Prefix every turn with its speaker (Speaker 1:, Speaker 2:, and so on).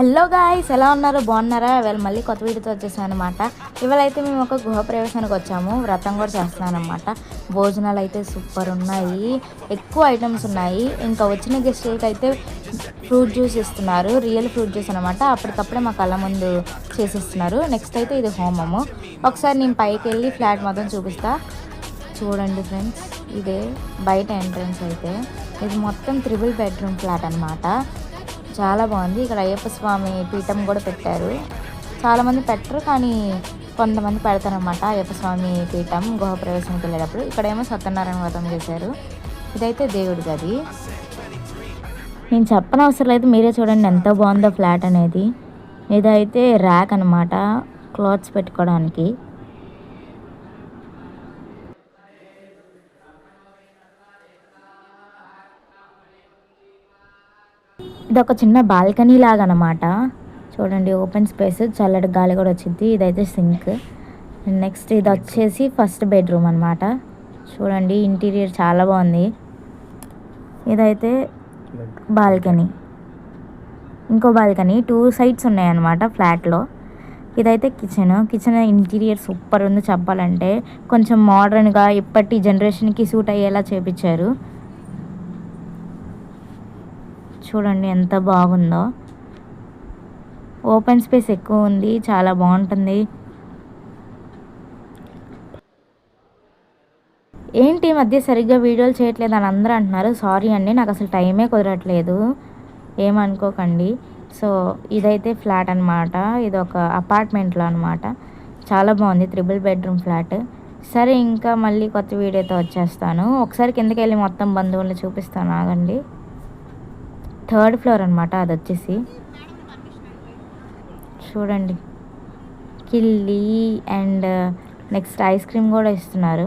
Speaker 1: Hello guys, ఎలా ఉన్నారు? బాగున్నారా? ఇవాళ మళ్ళీ కొత్త వీడియోతో వచ్చేసాను అనమాట. ఇవాళ అయితే మేము ఒక గృహప్రవేశానికి వచ్చాము. వ్రతం కూడా చేస్తున్నాను అనమాట. భోజనాలు అయితే సూపర్ ఉన్నాయి, ఎక్కువ ఐటమ్స్ ఉన్నాయి. ఇంకా వచ్చిన గెస్టులకి అయితే ఫ్రూట్ జ్యూస్ ఇస్తున్నారు, రియల్ ఫ్రూట్ జ్యూస్ అనమాట. అప్పటికప్పుడే మా కళ్ళ ముందు చేసిస్తున్నారు. నెక్స్ట్ అయితే ఇది హోమము. ఒకసారి నేను పైకి వెళ్ళి ఫ్లాట్ మొత్తం చూపిస్తా. చూడండి ఫ్రెండ్స్, ఇదే బయట ఎంట్రన్స్. అయితే ఇది మొత్తం 3 బెడ్రూమ్ ఫ్లాట్ అనమాట. చాలా బాగుంది. ఇక్కడ అయ్యప్ప స్వామి పీఠం కూడా పెట్టారు. చాలామంది పెట్టరు, కానీ కొంతమంది పెడతారనమాట అయ్యప్ప స్వామి పీఠం గృహప్రవేశానికి వెళ్ళేటప్పుడు. ఇక్కడేమో సత్యనారాయణ వ్రతం చేశారు. ఇదైతే దేవుడి గది. నేను చెప్పనవసరం లేదు, మీరే చూడండి ఎంత బాగుందో ఫ్లాట్ అనేది. ఇదైతే ర్యాక్ అనమాట, క్లాత్స్ పెట్టుకోవడానికి. ఇది ఒక చిన్న బాల్కనీ లాగా అనమాట. చూడండి, ఓపెన్ స్పేస్, చల్లటి గాలి కూడా వచ్చింది. ఇదైతే సింక్. నెక్స్ట్ ఇది వచ్చేసి ఫస్ట్ బెడ్రూమ్ అనమాట. చూడండి, ఇంటీరియర్ చాలా బాగుంది. ఇదైతే బాల్కనీ, ఇంకో బాల్కనీ, 2 సైడ్స్ ఉన్నాయన్నమాట ఫ్లాట్లో. ఇదైతే కిచెన్ ఇంటీరియర్ సూపర్ ఉంది చెప్పాలంటే. కొంచెం మోడర్న్గా ఇప్పటి జనరేషన్కి సూట్ అయ్యేలా చేపించారు. చూడండి ఎంత బాగుందో. ఓపెన్ స్పేస్ ఎక్కువ ఉంది, చాలా బాగుంటుంది. ఏంటి ఈ మధ్య సరిగ్గా వీడియోలు చేయట్లేదు అని అందరూ అంటున్నారు. సారీ అండి, నాకు అసలు టైమే కుదరట్లేదు, ఏమనుకోకండి. సో ఇదైతే ఫ్లాట్ అనమాట. ఇది ఒక అపార్ట్మెంట్లో అనమాట. చాలా బాగుంది, 3 బెడ్రూమ్ ఫ్లాట్. సరే, ఇంకా మళ్ళీ కొత్త వీడియోతో వచ్చేస్తాను. ఒకసారి కిందకి వెళ్ళి మొత్తం బంధువులను చూపిస్తాను, ఆగండి. 3rd ఫ్లోర్ అనమాట అది వచ్చేసి. చూడండి, కిల్లి అండ్ నెక్స్ట్ ఐస్ క్రీమ్ కూడా ఇస్తున్నారు.